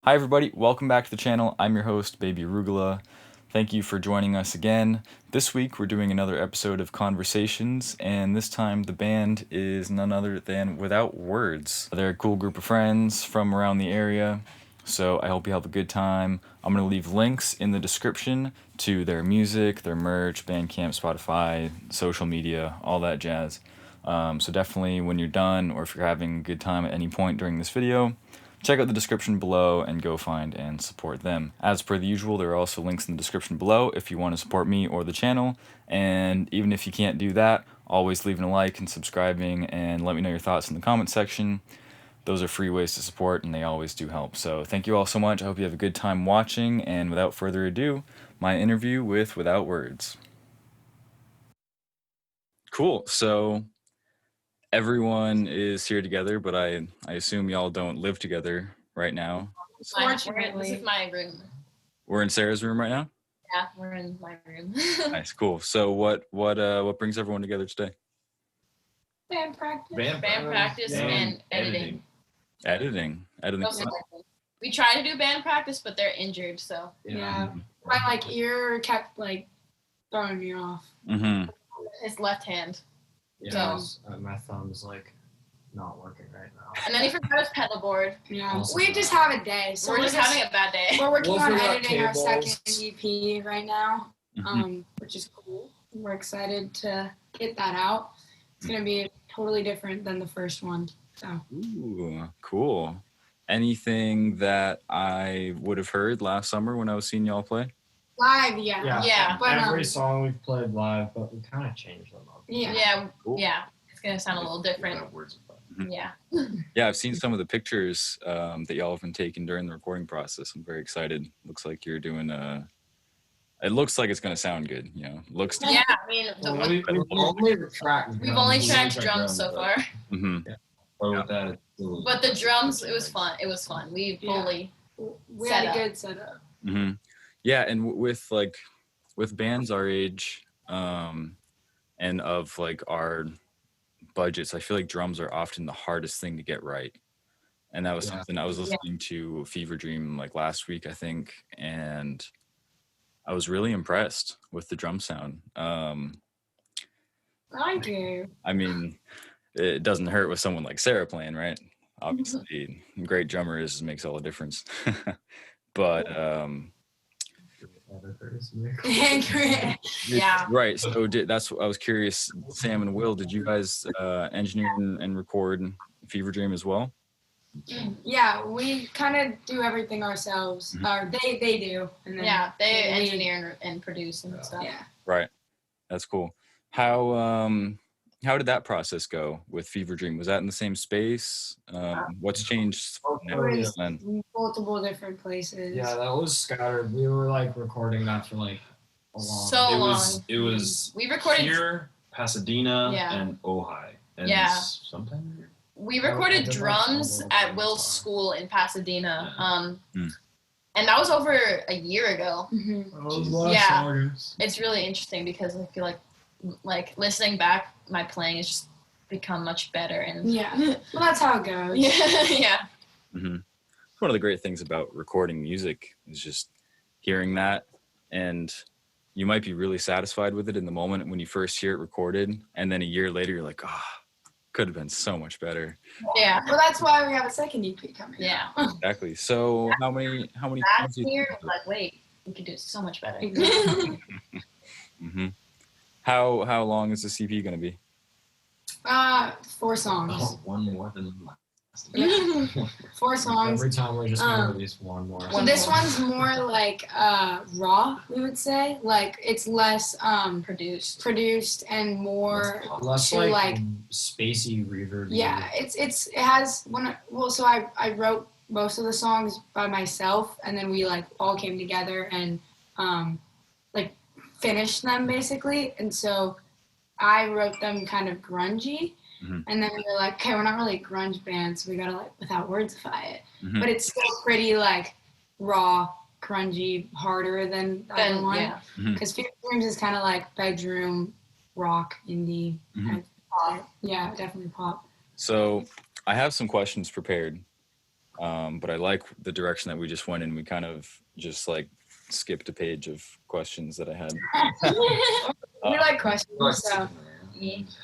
Hi everybody, welcome back to the channel. I'm your host, Baby Arugula. Thank you for joining us again. This week we're doing another episode of Conversations, and this time the band is none other than Without Words. They're a cool group of friends from around the area, so I hope you have a good time. I'm going to leave links in the description to their music, their merch, BandCamp, Spotify, social media, all that jazz. So definitely when you're done, or if you're having a good time at any point during this video, check out the description below and go find and support them. As per the usual, there are also links in the description below if you want to support me or the channel. And even if you can't do that, always leaving a like and subscribing and let me know your thoughts in the comment section. Those are free ways to support and they always do help. So thank you all so much. I hope you have a good time watching, and without further ado, my interview with Without Words. Cool. So everyone is here together, but I assume y'all don't live together right now. Fortunately. This is my room. We're in Sarah's room right now? Yeah, we're in my room. Nice, cool. So what brings everyone together today? Band practice and editing. Editing. We try to do band practice, but they're injured, so. Yeah. My ear kept throwing me off. Mm-hmm. His left hand. Yeah, my thumb's not working right now. And then he forgot his pedal board. Yeah, we just have a day. So we're just having a bad day. We're working on editing our second EP right now, which is cool. We're excited to get that out. It's gonna be totally different than the first one. So. Ooh, cool. Anything that I would have heard last summer when I was seeing y'all play? Live, yeah. But every song we've played live, but we kind of changed them up. Yeah. Cool. Yeah. It's gonna sound a little different. Mm-hmm. Yeah. Yeah, I've seen some of the pictures that y'all have been taking during the recording process. I'm very excited. Looks like you're doing it looks like it's gonna sound good, Looks. Yeah, I mean, we've only tracked drums so far. Mm-hmm. Yeah. With that, but the drums, it was fun. It was fun. We fully had a good setup. Mm-hmm. Yeah, and with bands our age, and of our budgets, I feel like drums are often the hardest thing to get right. And that was something I was listening to Fever Dream last week, I think, and I was really impressed with the drum sound. Thank you. I mean, it doesn't hurt with someone like Sarah playing, right? Obviously, great drummer makes all the difference. But yeah. Right. So that's what I was curious. Sam and Will, did you guys engineer and record Fever Dream as well? Yeah, we kind of do everything ourselves. Or they do. And then they engineer and produce and stuff. Yeah. Right. That's cool. How did that process go with Fever Dream? Was that in the same space? What's changed then? Multiple different places. Yeah, that was scattered. We were recording that for a long. It was. We recorded here, Pasadena, and Ojai. And sometime here. We recorded drums at Will's school in Pasadena. And that was over a year ago. Mm-hmm. It's really interesting because I feel like listening back, my playing has just become much better. And well, that's how it goes. Yeah. Mm-hmm. One of the great things about recording music is just hearing that, and you might be really satisfied with it in the moment when you first hear it recorded, and then a year later you're like, could have been so much better. Yeah. Well, that's why we have a second EP coming. Yeah. Exactly. So how many last year wait, we could do so much better. Mm-hmm. How long is this EP gonna be? 4 songs. Oh, one more than last. 4 songs. Every time we're just gonna release one more. So this one's more raw, we would say. It's less produced and more less to spacey reverb. Yeah, it has so I wrote most of the songs by myself, and then we all came together and finished them basically. And so I wrote them kind of grungy. Mm-hmm. And then we were like, okay, we're not really a grunge band, so we gotta Without Wordsify it. Mm-hmm. But it's still pretty raw, grungy, harder than the other one. Because Fever Dreams is kind of bedroom rock, indie, pop. Yeah, definitely pop. So I have some questions prepared But I like the direction that we just went in. We kind of just like skipped a page of questions that I had. We like questions, so.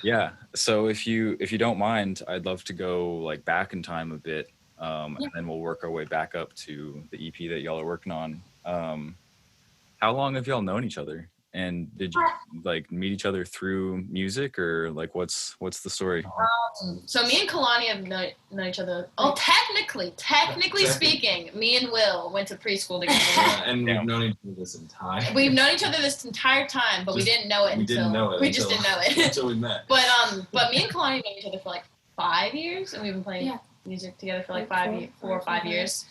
Yeah. So if you don't mind, I'd love to go like back in time a bit, and then we'll work our way back up to the EP that y'all are working on. How long have y'all known each other? And did you like meet each other through music, or like what's the story? So me and Kalani have known each other. Oh, technically speaking, me and Will went to preschool together. And we've known each other this entire. We've known each other this entire time, but we didn't know it until we just didn't know it until we met. But me and Kalani known each other for like 5 years, and we've been playing music together for like 4 or 5 years.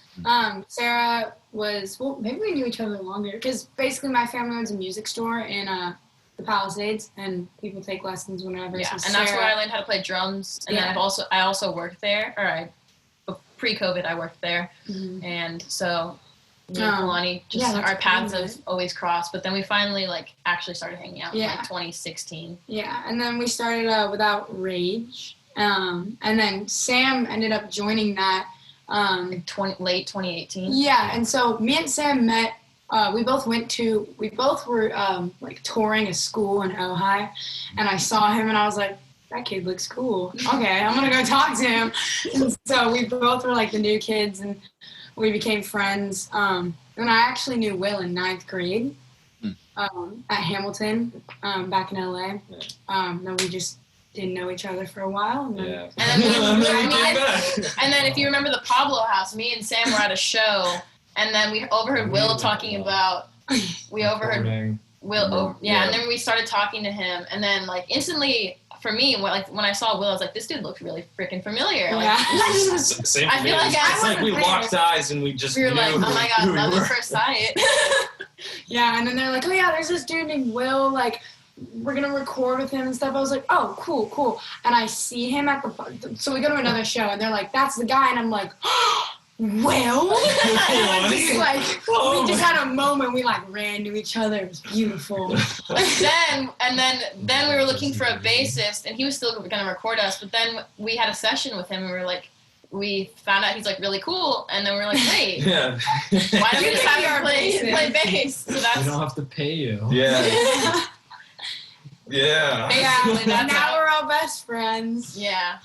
Sarah was, well, maybe we knew each other longer, because basically my family owns a music store in the Palisades, and people take lessons whenever. Yeah, so and that's where I learned how to play drums, and then I also worked there, pre-COVID I worked there, and so me and Kalani, our paths have always crossed, but then we finally like actually started hanging out in like 2016. Yeah, and then we started Without Rage, and then Sam ended up joining that late 2018. Yeah, and so me and Sam met. We both were like touring a school in Ojai, and I saw him and I was like, that kid looks cool. Okay, I'm gonna go talk to him. And so we both were like the new kids, and we became friends. And I actually knew Will in 9th grade at Hamilton back in LA. Then we just didn't know each other for a while. And then, and then if you remember the Pablo house, me and Sam were at a show, and then we overheard Will talking about, and then we started talking to him, and then like instantly for me, when I saw Will, I was like, this dude looks really freaking familiar. Like, Same I feel like it's like we locked eyes and we just we were like, oh my god, love at first sight. Yeah, and then they're like, oh yeah, there's this dude named Will, like, we're gonna record with him and stuff. I was like, oh, cool. And I see him at so we go to another show, and they're like, that's the guy, and I'm like, Will? Just like, we just had a moment, we like ran to each other, it was beautiful. then we were looking for a bassist, and he was still gonna record us, but then we had a session with him, and we were like, we found out he's like really cool, and then we were like, wait, why don't we just have him play bass? So we don't have to pay you. Yeah. Yeah. Now we're all best friends. Yeah.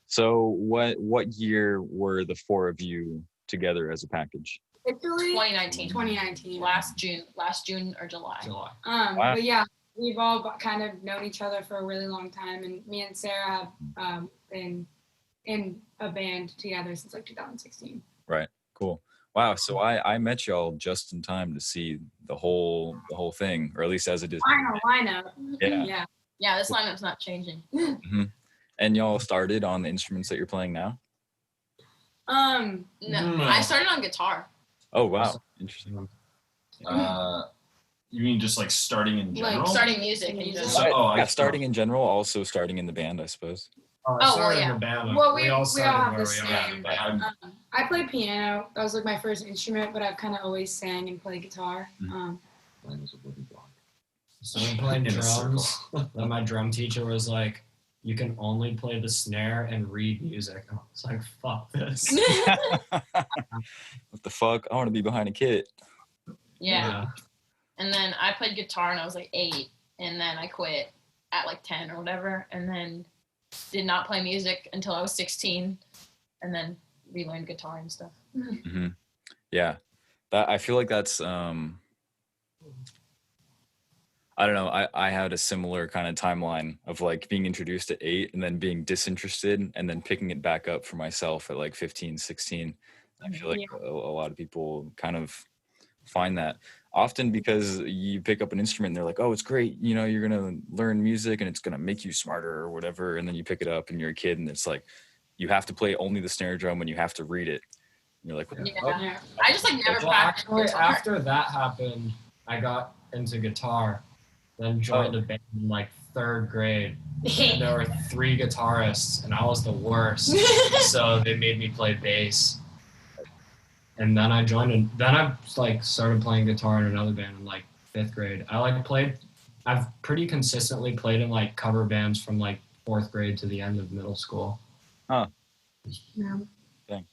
So what year were the four of you together as a package? 2019. Last June or July. Wow. But yeah, we've all kind of known each other for a really long time, and me and Sarah have been in a band together since like 2016. Right. Cool. Wow. So I met y'all just in time to see the whole thing, or at least as it is. I know. Yeah. This lineup's not changing. Mm-hmm. And y'all started on the instruments that you're playing now? No, I started on guitar. Oh wow, interesting. You mean just like starting in general? Like starting music in general. Starting in general, also starting in the band, I suppose. In the band. Well, we all have the same. I play piano. That was like my first instrument, but I've kind of always sang and played guitar. Mine was a wooden block. So I played drums. Then my drum teacher was like, you can only play the snare and read music. I was like, fuck this. What the fuck? I want to be behind a kit. Yeah. And then I played guitar and I was like 8, and then I quit at like 10 or whatever, and then did not play music until I was 16, and then relearned guitar and stuff. Mm-hmm. Yeah. I feel like that's I don't know. I had a similar kind of timeline of like being introduced at 8 and then being disinterested and then picking it back up for myself at like 15, 16. I feel like a lot of people kind of find that often because you pick up an instrument and they're like, oh, it's great. You know, you're going to learn music and it's going to make you smarter or whatever. And then you pick it up and you're a kid and it's like, you have to play only the snare drum and you have to read it. And you're like, what the fuck? I just like never practiced. After that happened, I got into guitar. Then joined a band in like 3rd grade. And there were 3 guitarists, and I was the worst. So they made me play bass. And then I joined, then I like started playing guitar in another band in like 5th grade. I've pretty consistently played in like cover bands from like 4th grade to the end of middle school. Huh. Yeah. Dang.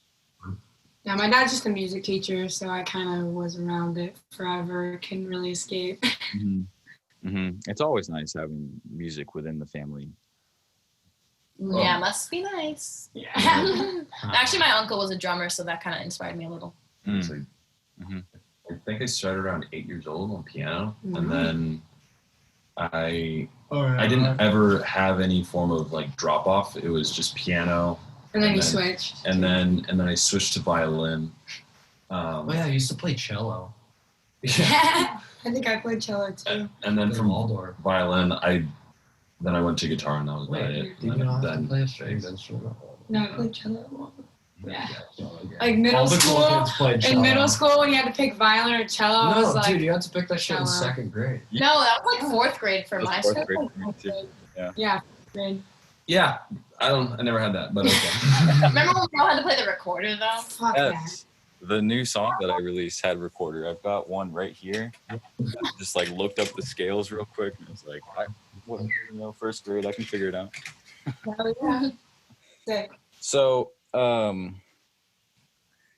Yeah, my dad's just a music teacher, so I kind of was around it forever. Couldn't really escape. It's always nice having music within the family. Yeah, must be nice. Yeah. Actually, my uncle was a drummer, so that kind of inspired me a little. I think I started around 8 years old on piano, and then I didn't ever have any form of like drop off. It was just piano. And then you switched. And then I switched to violin. I used to play cello. Yeah. I think I played cello too. And then from Waldorf. violin, I went to guitar, and that was about it. Did you not have to play a strings instrument? No, I played cello. Yeah. Okay. Like middle school. In middle school, when you had to pick violin or cello, I was like, dude, you had to pick that shit in cello. 2nd grade. No, that was like 4th grade for my school. Yeah, 4th grade. Yeah, I never had that, but okay. Remember when we all had to play the recorder though? Fuck that. The new song that I released had recorder. I've got one right here. I just like looked up the scales real quick, and it's like, whatever, 1st grade, I can figure it out. Sick. So,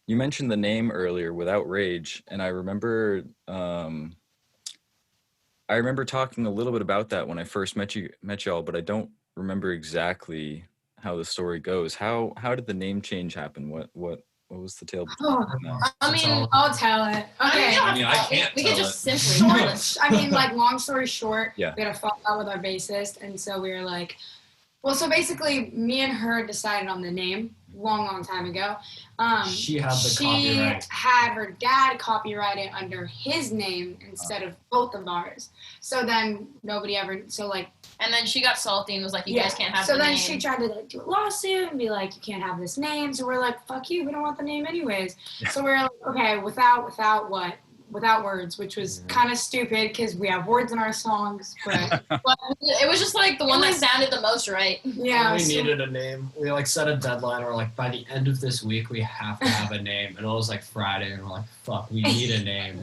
you mentioned the name earlier, Without Rage, and I remember talking a little bit about that when I first met y'all, but I don't remember exactly how the story goes. How did the name change happen? What was the tale? I mean, I'll tell it. Okay. I can't We tell could just simply. Like, long story short, Yeah. we had a fallout with our bassist, and so we were like, well, so basically, me and her decided on the name long time ago. She had the She copyright. had her dad copyright it under his name instead of both of ours. So then nobody ever. So like. And then she got salty and was like, "You guys can't have so the then name." she tried to like do a lawsuit and be like, "You can't have this name." So we're like, "Fuck you, we don't want the name anyways." So we're like, "Okay, without what? Without words," which was kind of stupid because we have words in our songs, but it was just like the one that sounded the most right. Yeah, We needed a name. We like set a deadline. We're like, by the end of this week, we have to have a name. And it was like Friday, and we're like, fuck, we need a name.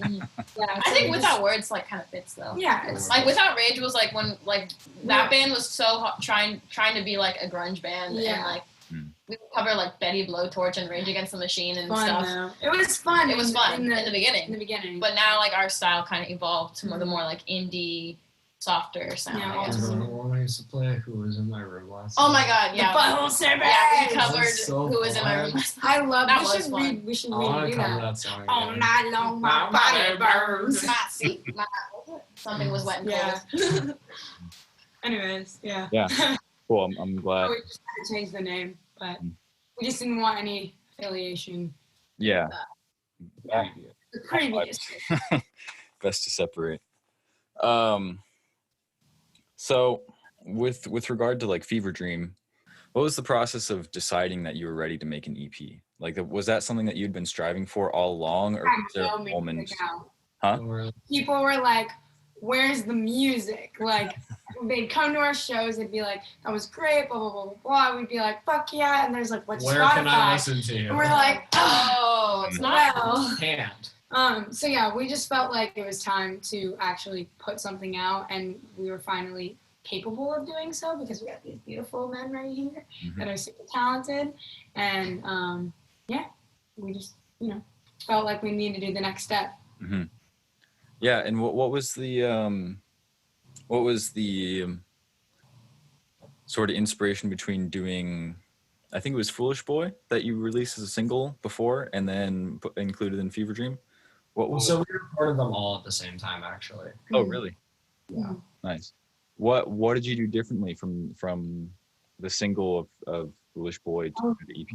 Yeah, I think Without Words like kind of fits though. Yeah, it's Like Without Rage was like when like that band was so trying to be like a grunge band and like we would cover like Betty Blowtorch and Rage Against the Machine and fun, stuff. though. It was fun. It was fun in the beginning. In the beginning. But now like our style kind of evolved to the more like indie, softer sound. Yeah, I guess. Remember when I used to play Who Was in My Room last Oh night? my god, yeah. The Butthole Survey. Yeah, we covered so Who Was in My Room. I love That we was should fun. read. We should I want read to do cover that. that song All again. night long, my body burns. Something was wet and Yeah. cold. Anyways, yeah. Yeah. Cool. I'm glad. We just had to change the name, but we just didn't want any affiliation. Yeah. The previous. Best to separate. So with regard to like Fever Dream, what was the process of deciding that you were ready to make an EP? Like, was that something that you'd been striving for all along, or was there a moment? Huh? People were like, "Where's the music?" Like, they'd come to our shows, they'd be like, "That was great," blah blah blah blah blah. We'd be like, "Fuck yeah!" And there's like, "What's Where Spotify?" can I listen to you? And we're like, Oh, it's not. well. Can't. So yeah, we just felt like it was time to actually put something out, and we were finally capable of doing so because we have these beautiful men right here that are super talented, and yeah, we just felt like we needed to do the next step. Mm-hmm. Yeah, and what was the sort of inspiration between doing? I think it was Foolish Boy that you released as a single before, and then included in Fever Dream. So we recorded them all at the same time, actually. Oh, really? Yeah. Nice. What did you do differently from the single of Foolish Boy to the EP?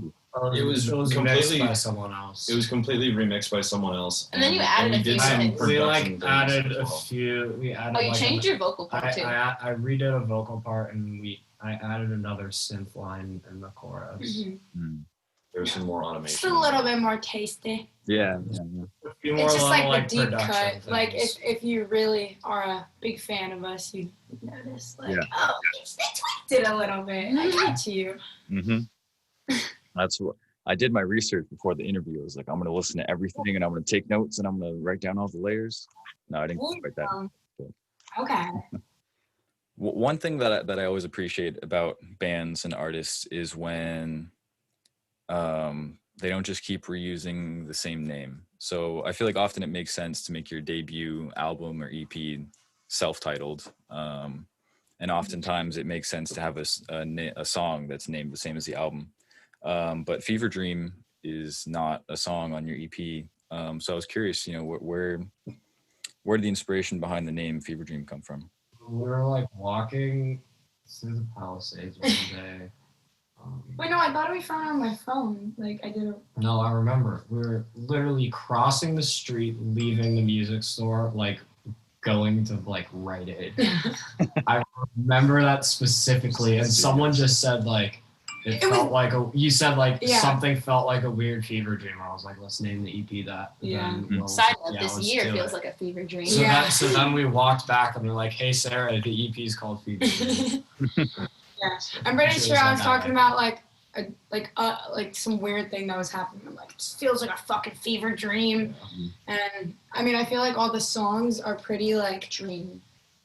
It was remixed completely by someone else. It was completely remixed by someone else. And then you added we a few did some things. We production things added as a well. few. We added. Oh, you changed your vocal part too. I redid a vocal part, and I added another synth line in the chorus. There was some more automation. Just a little bit more tasty. Yeah. A few more It's just little, like the deep production cut. things. Like if you really are a big fan of us, you'd notice. Like, oh, they tweaked it a little bit. I got you. Mm-hmm. That's what I did my research before the interview. I was like, I'm gonna listen to everything and I'm gonna take notes and I'm gonna write down all the layers. No, I didn't quite that. Okay. One thing that I always appreciate about bands and artists is when they don't just keep reusing the same name. So I feel like often it makes sense to make your debut album or EP self-titled. And oftentimes it makes sense to have a song that's named the same as the album. But Fever Dream is not a song on your EP. So I was curious, where did the inspiration behind the name Fever Dream come from? We were like walking through the Palisades one day. Wait, no, I thought we found it on my phone. Like, I did. No, I remember. We were literally crossing the street, leaving the music store, like going to like Rite Aid. I remember that specifically, and someone just said like it felt like something felt like a weird fever dream. I was like, let's name the EP that. Yeah. Side note, this year feels like a fever dream. So then we walked back and we're like, hey Sarah, the EP is called Fever Dream. Yeah, I'm pretty sure I was talking about like some weird thing that was happening. I'm like, it feels like a fucking fever dream. And I mean, I feel like all the songs are pretty like dream.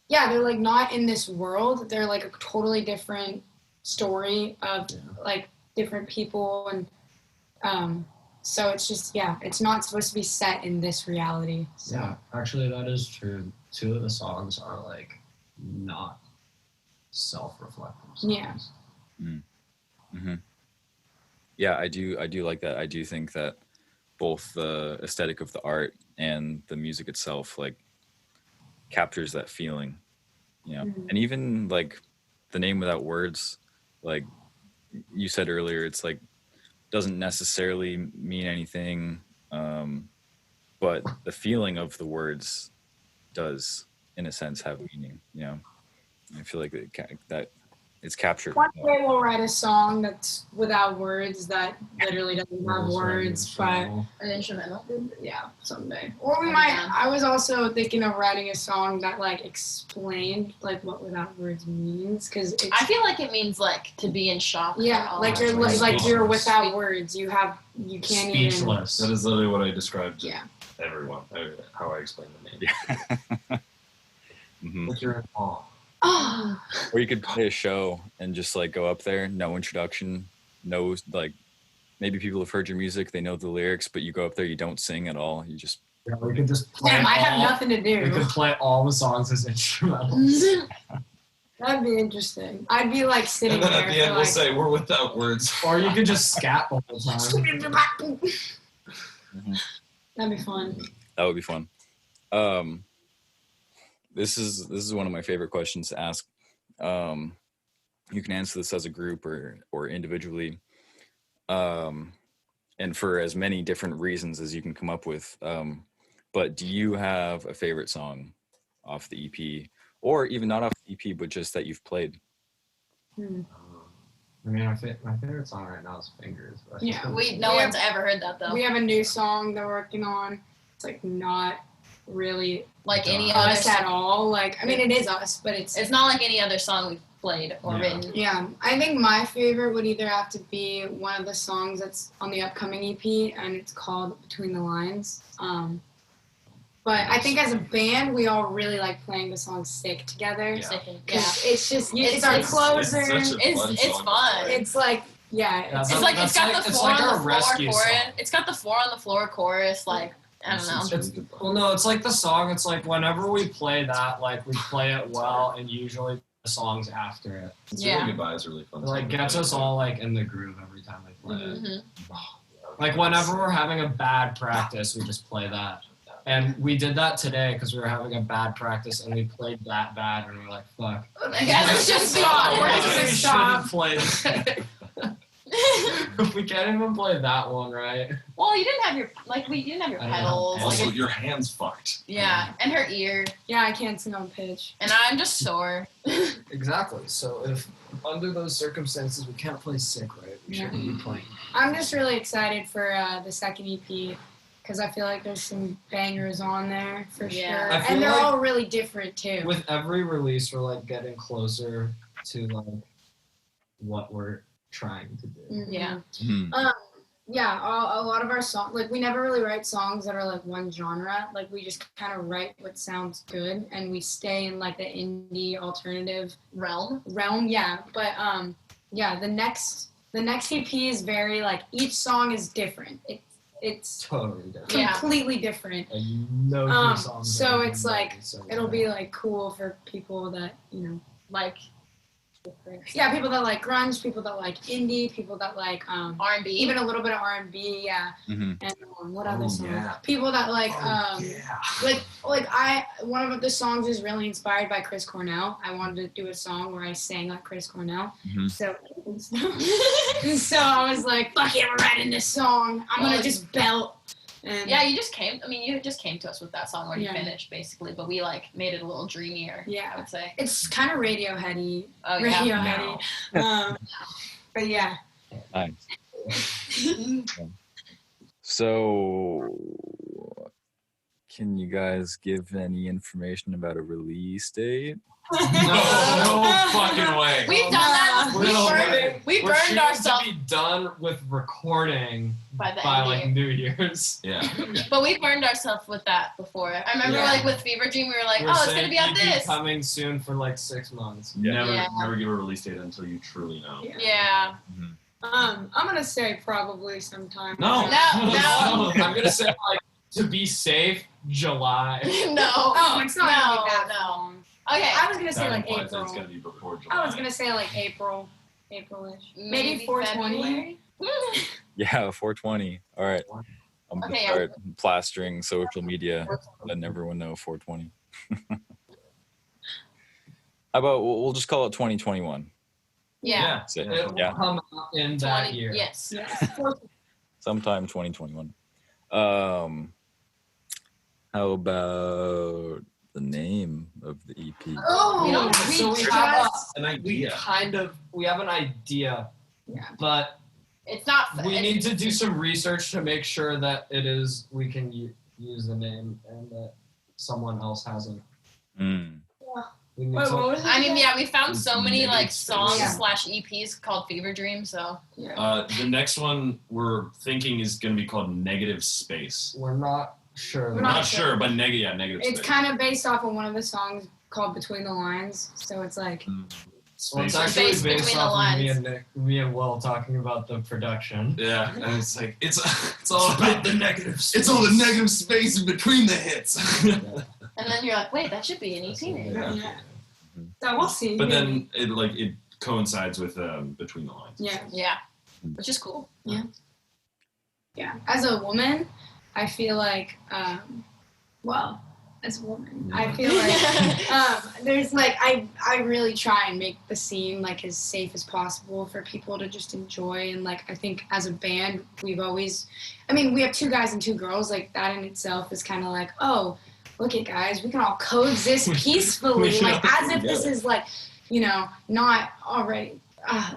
Yeah, they're like not in this world. They're like a totally different story of like different people, and so it's just it's not supposed to be set in this reality. So. Yeah, actually that is true. 2 of the songs are like not self-reflective songs. Yeah. Mm-hmm. Yeah, I do like that. I do think that both the aesthetic of the art and the music itself like captures that feeling, and even like the name without words, like you said earlier, it's like doesn't necessarily mean anything, but the feeling of the words does in a sense have meaning. I feel like that it's captured. One day we'll write a song that's without words, that literally doesn't have words, but an instrumental. Yeah, someday. Or we might. I was also thinking of writing a song that like explained like what without words means, because I feel like it means like to be in shock. Yeah, like you're you're without words. You can't speechless. That is literally what I described to Yeah. everyone. How I explain the name. Yeah. Mm-hmm. Like you're in awe. Oh. Or you could play a show and just like go up there, no introduction, no like maybe people have heard your music, they know the lyrics, but you go up there, you don't sing at all. You just we could just play. Damn, I have nothing to do. We could play all the songs as instrumentals. That'd be interesting. I'd be like sitting And then there. at the end, we'll say we're without words. Or you could just scat the whole time. That'd be fun. That would be fun. This is one of my favorite questions to ask. You can answer this as a group or individually, and for as many different reasons as you can come up with. But do you have a favorite song off the EP, or even not off the EP, but just that you've played? I mean, my favorite song right now is Fingers. But no one's ever heard that though. We have a new song that we're working on. It's like not really like any us other at all. Like, I mean, it is us, but it's not like any other song we've played or written. Yeah, I think my favorite would either have to be one of the songs that's on the upcoming EP, and it's called Between the Lines. But I think as a band, we all really like playing the song Sick together. Yeah. It's just, it's our closer. It's fun. It's like, it's got the 4 on the floor chorus. It's got the 4 on the floor chorus, like, I don't know. Well, no, it's like the song. It's like whenever we play that, like we play it well, and usually the songs after it. Really Goodbye is really fun. It like gets us all like in the groove every time we play it. Like whenever we're having a bad practice, we just play that. And we did that today because we were having a bad practice, and we played that bad, and we were like, "Fuck, let's just stop. We're just gonna stop." Play we can't even play that one right. Well, you didn't have your pedals. Also, your hands fucked. Yeah, and her ear. Yeah, I can't sing on pitch. And I'm just sore. Exactly. So if under those circumstances we can't play Sick right, we shouldn't be playing. I'm just really excited for the second EP because I feel like there's some bangers on there for sure, and they're all really different too. With every release, we're like getting closer to like what we're trying to do. Yeah. A lot of our songs, like we never really write songs that are like one genre. Like we just kind of write what sounds good, and we stay in like the indie alternative realm. Yeah, but the the next EP is very like each song is different. It's Totally different. completely different. And you know your songs. So are it's like so it'll good. be like cool for people that Like people that like grunge, people that like indie, people that like R&B. even a little bit of R&B, yeah. Mhm. And what other songs? yeah. People that like yeah. like one of the songs is really inspired by Chris Cornell. I wanted to do a song where I sang like Chris Cornell. Mhm. So I was like, fuck it, we're writing this song. I'm gonna just belt. And Yeah, you just came to us with that song already Yeah. finished, basically, but we like made it a little dreamier. Yeah. I would say. it's kind of Radioheady. Oh yeah. Radioheady. But yeah. Nice. So, can you guys give any information about a release date? No fucking way. We've done that. We We're burned shooting ourselves to be done with recording by the by end like of the year. New Year's. Yeah. But we burned ourselves with that before. I remember Yeah. like with Fever Dream, we were like, We're oh, it's saying gonna be on EP this. coming soon for like 6 months. Never Yeah. never give a release date until you truly know. Yeah. I'm gonna say probably sometime. No. No. I'm gonna say like to be safe, July. No. Oh, it's not gonna be that No. long. Okay. I was gonna say That like implies that April. it's gonna be before July. I was gonna say like April-ish. Maybe 420. February? Yeah, 420. All right. I'm gonna Okay, start plastering social media, letting everyone know 420. How about we'll just call it 2021? Yeah. That's it. It will Yeah, come out in that 20 year. Yes. sometime 2021. How about the name of the E EP? Oh, So we just, have An we idea. we have an idea, yeah. but It's not. we need to do some research to make sure that we can use the name and that someone else hasn't. Mm. We need Wait, to, what was it? I mean, yeah, we found so many Negative like space. songs Yeah. slash EPs called Fever Dream. So The next one we're thinking is gonna be called Negative Space. we're not sure. We're Not not sure, but negative It's space. kind of based off of one of the songs called Between the Lines. So it's like Well, it's Space. actually Space based between the off of lines. me and Will talking about the production. Yeah, and it's like it's all about the negative. It's all the negative space in between the hits. and then you're like, wait, that should be an EP name. Yeah. so we'll see. But then it coincides with Between the Lines. Yeah. Yeah, which is cool. Yeah. As a woman, I feel like as a woman, I feel like there's like I really try and make the scene like as safe as possible for people to just enjoy, and like I think as a band we have 2 guys and 2 girls, like that in itself is kind of like, oh, look at guys, we can all coexist peacefully, like as if this is like, not already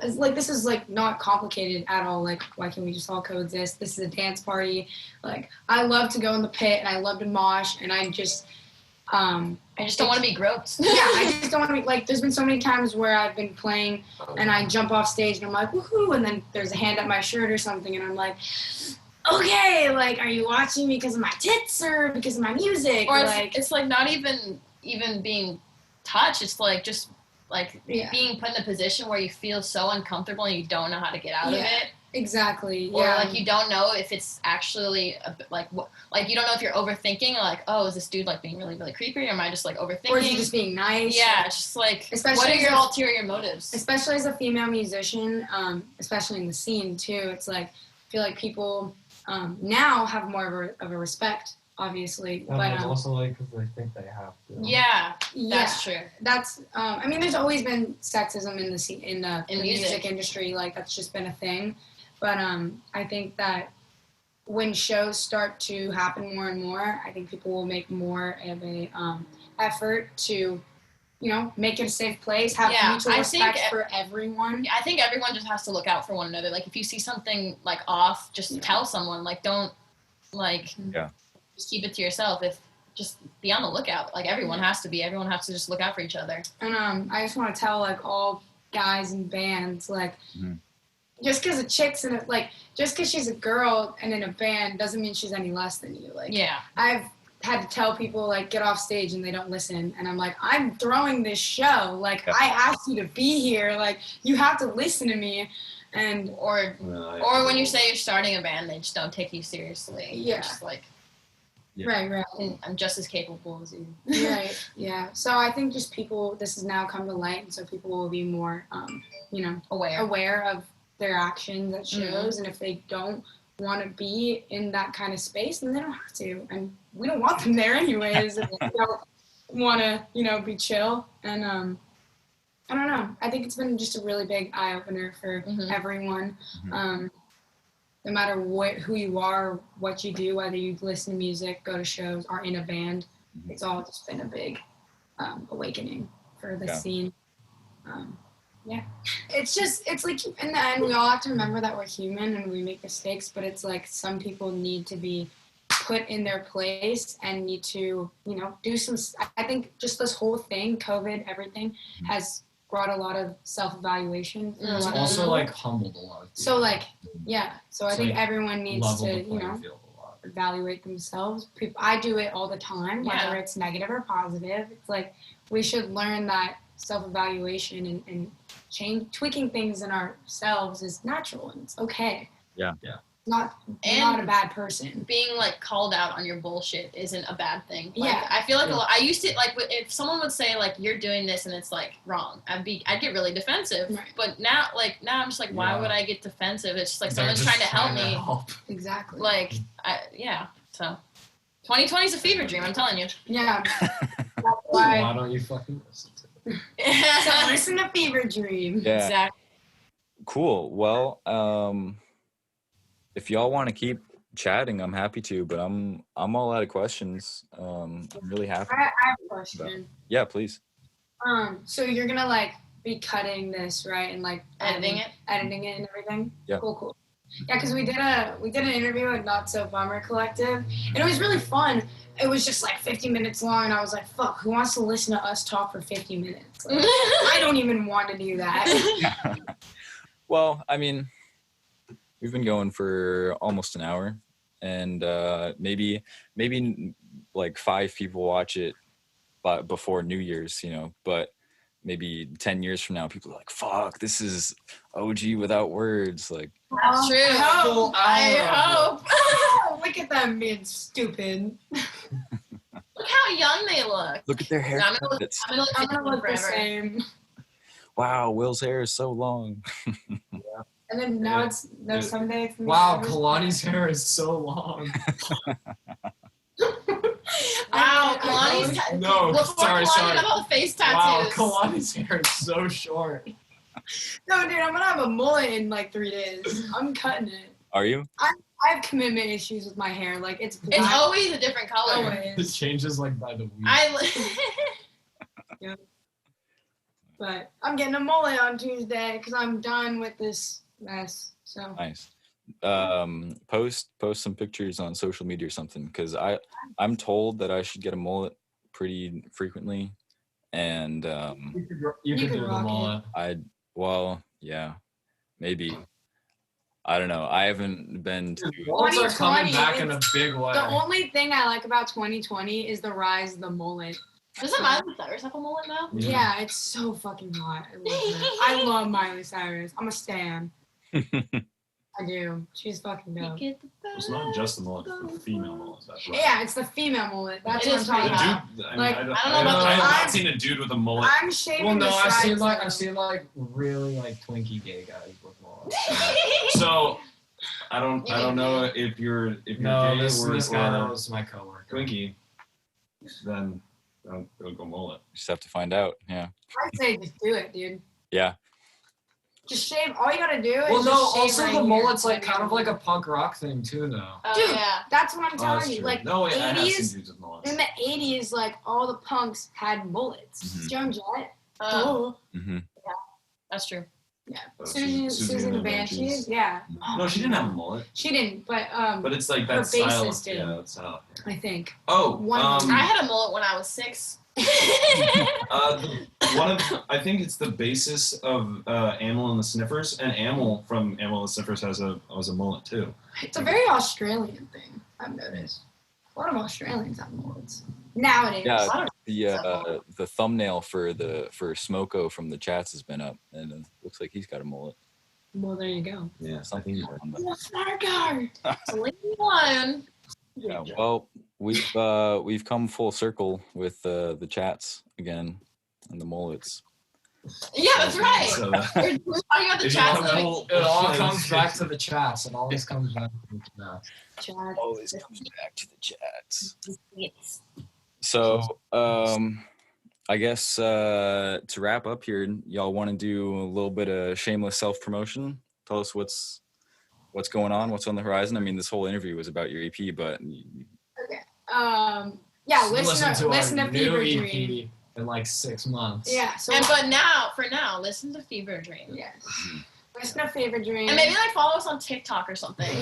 it's like this is like not complicated at all. Like, why can't we just all coexist? This is a dance party. Like, I love to go in the pit and I love to mosh, and I just don't want to be groped. yeah, I just don't want to be like. There's been so many times where I've been playing and I jump off stage and I'm like, woohoo, and then there's a hand up my shirt or something, and I'm like, okay, like, are you watching me because of my tits or because of my music? Or like, it's like not even being touched. It's like just like Yeah. being put in a position where you feel so uncomfortable and you don't know how to get out of Yeah. it. exactly. Or Yeah. like you don't know if it's actually like you don't know if you're overthinking, like, oh, is this dude like being really really creepy, or am I just like overthinking? or is he just being nice? yeah, it's just like Especially what are as your a- ulterior motives? Especially as a female musician, especially in the scene too, it's like I feel like people now have more of a respect, obviously, And but it's also like because they think they have to. Yeah, yeah, that's true. that's I mean, there's always been sexism in the scene in the music. music industry, like that's just been a thing, but I think that when shows start to happen more and more, I think people will make more of a effort to, make it a safe place, have Yeah, mutual I respect think- for everyone. I think everyone just has to look out for one another. Like if you see something like off, just tell someone. Like don't like Yeah. just keep it to yourself. If just be on the lookout. Like everyone has to be. Everyone has to just look out for each other. And I just want to tell like all guys in bands, like Mhm. just because a chick's in it, like just because she's a girl and in a band doesn't mean she's any less than you. Like Yeah. I've had to tell people like get off stage and they don't listen, and I'm like, I'm throwing this show. Like Yeah. I asked you to be here. Like you have to listen to me. And or when you say you're starting a band, they just don't take you seriously. Yeah. You're just like, right. I'm just as capable as you. Right. Yeah. So I think just people, this has now come to light, and so people will be more, aware of their actions at shows, and if they don't want to be in that kind of space, then they don't have to, and we don't want them there anyways. If they don't want to, be chill, and I don't know. I think it's been just a really big eye opener for everyone. No matter who you are, what you do, whether you listen to music, go to shows, are in a band, it's all just been a big awakening for the scene. It's like, in the end, we all have to remember that we're human and we make mistakes, but it's like some people need to be put in their place and need to, do some, I think just this whole thing, COVID, everything, has brought a lot of self-evaluation. It's also like humbled a lot of people. So so I think everyone needs to, evaluate themselves. I do it all the time, whether it's negative or positive. It's like we should learn that self-evaluation and tweaking things in ourselves is natural and it's okay. Yeah. Not a bad person. Being like called out on your bullshit isn't a bad thing. Like, I feel like I used to, like, if someone would say like you're doing this and it's like wrong, I'd get really defensive. Right. But now I'm just like, why would I get defensive? It's just like someone's trying to help me. Exactly. Like so 2020 is a fever dream, I'm telling you. Yeah. That's why. Why don't you fucking listen to it? So listen to Fever Dream. Yeah. Exactly. Cool. Well, if y'all want to keep chatting, I'm happy to, but I'm all out of questions. I'm really happy. I have a question. Yeah, please. So you're gonna like be cutting this, right, and like editing it and everything. Yeah. Cool. Yeah, because we did an interview at Not So Bummer Collective, and it was really fun. It was just like 50 minutes long, and I was like, fuck, who wants to listen to us talk for 50 minutes? Like, I don't even want to do that. Well, I mean, we've been going for almost an hour, and maybe like 5 people watch it before New Year's, but maybe 10 years from now, people are like, fuck, this is OG without words. Like, that's true. I hope. Look at them being stupid. Look how young they look. Look at their hair. I'm gonna look the same. Wow, Will's hair is so long. And then now it's someday it's wow, Kalani's hair is so long. Wow, Kalani's sorry. Kalani about face tattoos. Wow, Kalani's hair is so short. No, dude, I'm gonna have a mullet in like 3 days. I'm cutting it. Are you? I have commitment issues with my hair. Like it's black. It's always a different color. Always. It changes like by the week. Yeah. But I'm getting a mullet on Tuesday because I'm done with this mess. So nice. Post some pictures on social media or something, because I'm told that I should get a mullet pretty frequently, and you could do the mullet. Maybe. I don't know. I haven't been to. Mullets are coming back in a big way. The only thing I like about 2020 is the rise of the mullet. Doesn't Miley Cyrus have a mullet now? Yeah, it's so fucking hot. I love her. I love Miley Cyrus. I'm a stan. I do. She's fucking dope. It's not just the mullet, it's the female mullet. That's right. Yeah, it's the female mullet. That's what I'm talking about. I have not seen a dude with a mullet. I'm shaving the sides. I've seen really like Twinkie gay guys with mullets. So I don't know if you're gay this guy knows my coworker. Twinkie, then don't go mullet. Just have to find out. Yeah. I'd say just do it, dude. Yeah. Just shave. All you gotta do is Well, no. just shave Also, right the here. mullet's like kind of like a punk rock thing too, though. Oh, Dude, yeah. that's what I'm telling you. True. Like no, wait, I have 80s, seen dudes with mullets. in the 80s, like all the punks had mullets. Mhm. Joan Jett. Mm-hmm. That's true. Yeah. Oh, Susan the Banshees. Yeah. No, she didn't have a mullet. She didn't, but it's like her that style. bassist did. Yeah, that style. I think. Oh, I had a mullet when I was 6. I think it's the basis of Amyl and the Sniffers, and Amyl from Amyl and the Sniffers has a mullet too. It's a very Australian thing, I've noticed. A lot of Australians have mullets nowadays. Yeah, the thumbnail for Smoko from the chats has been up, and it looks like he's got a mullet. Well, there you go. Yeah, something you I'm a smart guy. So leave me alone. Yeah, well, we've come full circle with the chats again and the mullets. Yeah, that's right. So, We're talking about the if you chats. wanna Like, pull- It all comes back to the chats. It always comes back to the chats. Chad. Always comes back to the chats. yes. So, I guess to wrap up here, y'all want to do a little bit of shameless self-promotion? Tell us what's going on, what's on the horizon. I mean, this whole interview was about your EP, but Yeah, listen to our new Fever EP Dream. in like 6 months. Yeah. So But for now, listen to Fever Dream. yes. Listen to Fever Dream. And maybe like follow us on TikTok or something.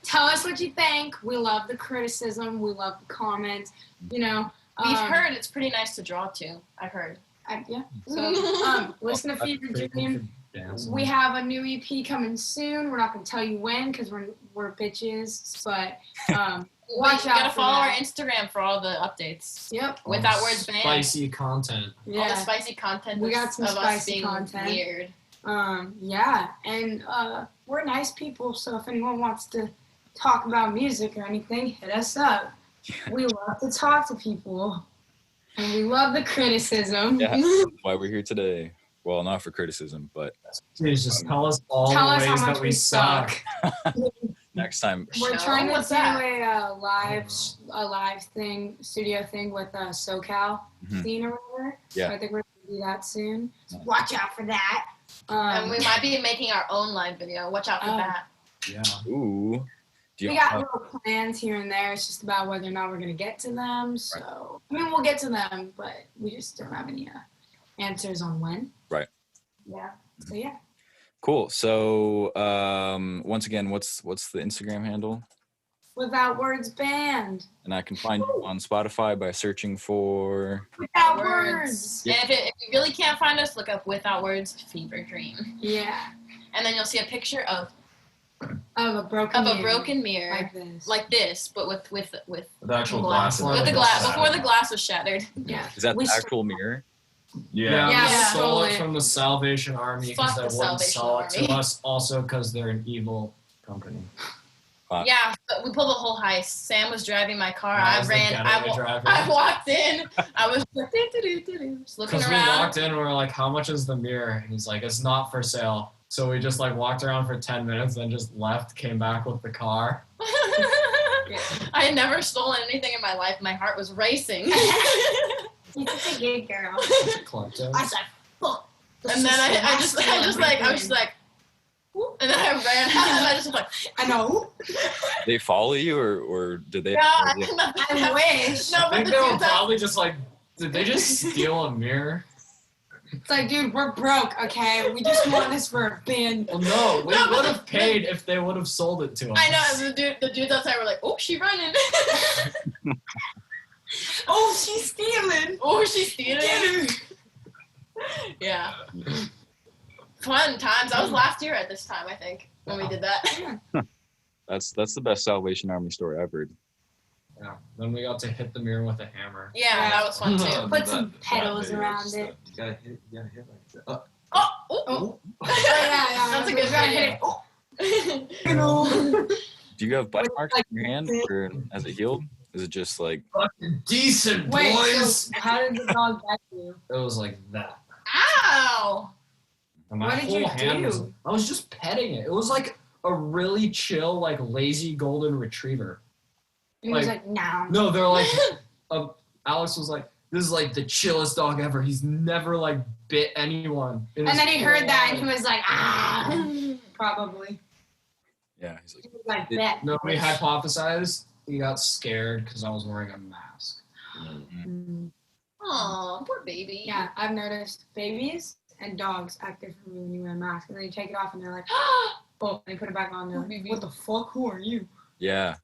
Tell us what you think. We love the criticism. We love the comments. You know. We've heard it's pretty nice to draw to. I've heard. Yeah. So listen to Fever Dream. We have a new EP coming soon. We're not gonna tell you when because we're bitches. But watch You out. gotta for follow that. our Instagram for all the updates. Yep. Without Words Band. Spicy content. All the Yeah. spicy content We got some of us spicy being content. weird. Yeah, and we're nice people, so if anyone wants to talk about music or anything, hit us up. We love to talk to people, and we love the criticism. yeah, that's why we're here today. Well, not for criticism, but Please just tell us all Tell the us how ways much that we we suck. next time. We're Show? trying to What's do that? a live thing, studio thing with SoCal Mhm. scene or whatever. Yeah. So I think we're gonna do that soon. So Nice. watch out for that. And we might be making our own live video. Watch out for Oh. that. Yeah. Ooh. Do we you got have, little plans here and there. It's just about whether or not we're gonna get to them. So I mean, we'll get to them, but we just don't have any answers on when. Right. Yeah. So yeah. cool. So once again, what's the Instagram handle? Without Words Band. And I can find you on Spotify by searching for. Without Words. words. Yeah. And if you really can't find us, look up Without Words Fever Dream. Yeah. And then you'll see a picture of Of a broken a mirror. broken mirror. Like this. But with the actual glass. glass. With the glass before the glass was shattered. Yeah. Is that We the actual mirror? Yeah, Yeah, we we stole stole it it. from the Salvation Army because Fuck they the wouldn't Salvation sell it to Army. us. Also, because they're an evil company. Yeah, but we pulled the whole heist. Sam was driving my car. I I was the ran. getaway driver. I walked in. I was like, just looking Because we around. walked in and we were like, how much is the mirror? And he's like, it's not for sale. So we just like walked around for 10 minutes, then just left, came back with the car. I had never stolen anything in my life. My heart was racing. You're such a good girl. Klepto. I said, fuck. And then I was just like, whoop, and then I ran out and I just was like, I know. They follow you or did they? no, I wish. No, I but think the they were dudes probably just like, did they just steal a mirror? It's like, dude, we're broke, okay? We just want this for a band. Well, no, we No, but would have paid if they would have sold it to us. I know, the dudes outside were like, oh, she running. Oh, she's stealing. Oh, she's stealing. Yeah. Fun times. That was last year at this time, I think, when we did that. That's the best Salvation Army story I've heard. Yeah. Then we got to hit the mirror with a hammer. Yeah, that was fun too. Put some pedals around it. You gotta hit like that. Oh, Oh, yeah. That's a We good gotta video. hit it. Oh, you know. Do you have bite With, marks like, in your hand, or has it healed? Is it just like Fucking decent, Wait, boys. so how did the dog bite you? It was like that. Ow! And my What did whole you hand do? was, I was just petting it. It was like a really chill, like lazy golden retriever. And he was Like- like, no. No, they're like, Alex was like, this is like the chillest dog ever. He's never like bit anyone. in And his then he whole heard that and he life. was like, ah. Probably. yeah? He's like, He was like, It- bet. No, we hypothesized he got scared because I was wearing a mask. Mm. Aw, poor baby. Yeah, I've noticed babies and dogs act differently when you wear a mask. And then you take it off and they're like, oh, and they put it back on. They're like, what the fuck? Who are you? yeah,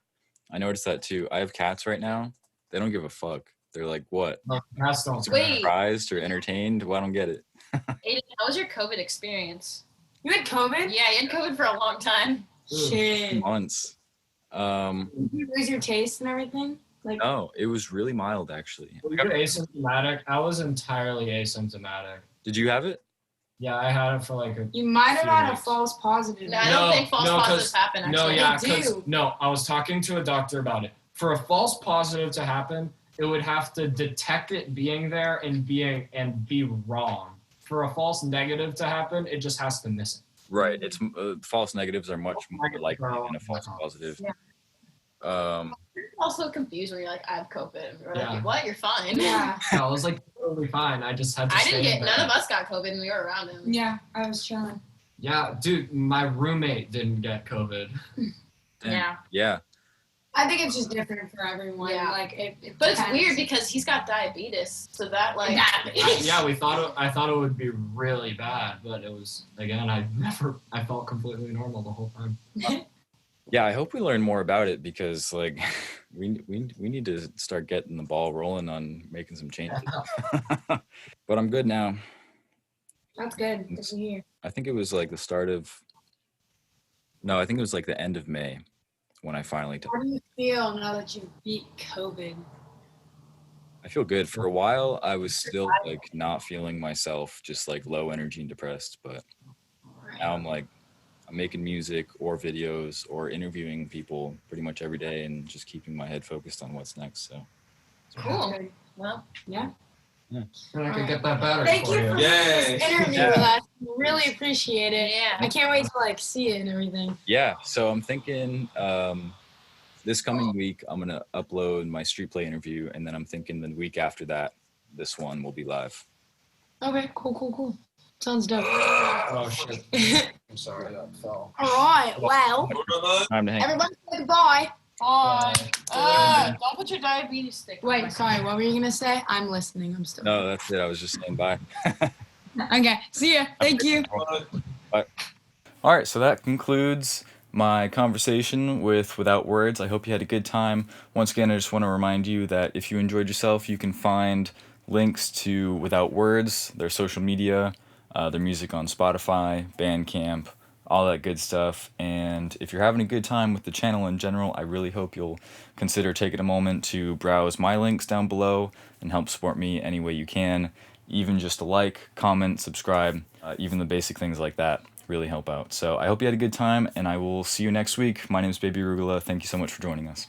I noticed that too. I have cats right now. They don't give a fuck. They're like, what? No, cats don't. Wait. Surprised or entertained? Well, I don't get it. Aiden, how was your COVID experience? You had COVID? Yeah, you had COVID for a long time. Shit. Months. Did you lose your taste and everything? Like, No, it was really mild actually. Were you asymptomatic? I was entirely asymptomatic. Did you have it? Yeah, I had it for like a. You might have few had a weeks. false positive. No, I don't think false positives happen. Actually. No, yeah, They because do. no, I was talking to a doctor about it. For a false positive to happen, it would have to detect it being there and be wrong. For a false negative to happen, it just has to miss it. Right. It's false negatives are much more likely than a false positive. Yeah. Also confused when you're like, I have COVID. And we're Yeah. like, what? You're fine. Yeah. No, I was like totally fine. I just had to. I didn't stay in get. None bed. of us got COVID, and we were around him. Yeah, I was chilling. Yeah, dude, my roommate didn't get COVID. Yeah. Yeah. I think it's just different for everyone. Yeah. Like it But it's depends. weird because he's got diabetes, so that like. Yeah, I thought it would be really bad, but it was again. I felt completely normal the whole time. Yeah, I hope we learn more about it because like we need to start getting the ball rolling on making some changes. But I'm good now. That's good. Good to hear. I think it was like the start of I think it was like the end of May when I finally How do you feel now that you beat COVID? I feel good. For a while I was still like not feeling myself, just like low energy and depressed, but now I'm like I'm making music or videos or interviewing people pretty much every day and just keeping my head focused on what's next. So Cool. Well, yeah. And I could get that battery Thank for you for Yay. this interview with us. Really appreciate it. Yeah. I can't wait to like see it and everything. yeah, so I'm thinking this coming week I'm gonna upload my street play interview, and then I'm thinking the week after that this one will be live. Okay, cool. Sounds dope. Oh shit! I'm sorry that fell. All right, well, Time to hang. everybody say goodbye. Don't put your diabetes stick. Wait, sorry, what were you gonna say? I'm listening. I'm still. No, that's it. I was just saying bye. Okay, see ya. Thank you. Bye. All right, so that concludes my conversation with Without Words. I hope you had a good time. Once again, I just want to remind you that if you enjoyed yourself, you can find links to Without Words, their social media, their music on Spotify, BandCamp, all that good stuff. And if you're having a good time with the channel in general, I really hope you'll consider taking a moment to browse my links down below and help support me any way you can. Even just a like, comment, subscribe, even the basic things like that really help out. So I hope you had a good time, and I will see you next week. My name is Baby Arugula. Thank you so much for joining us.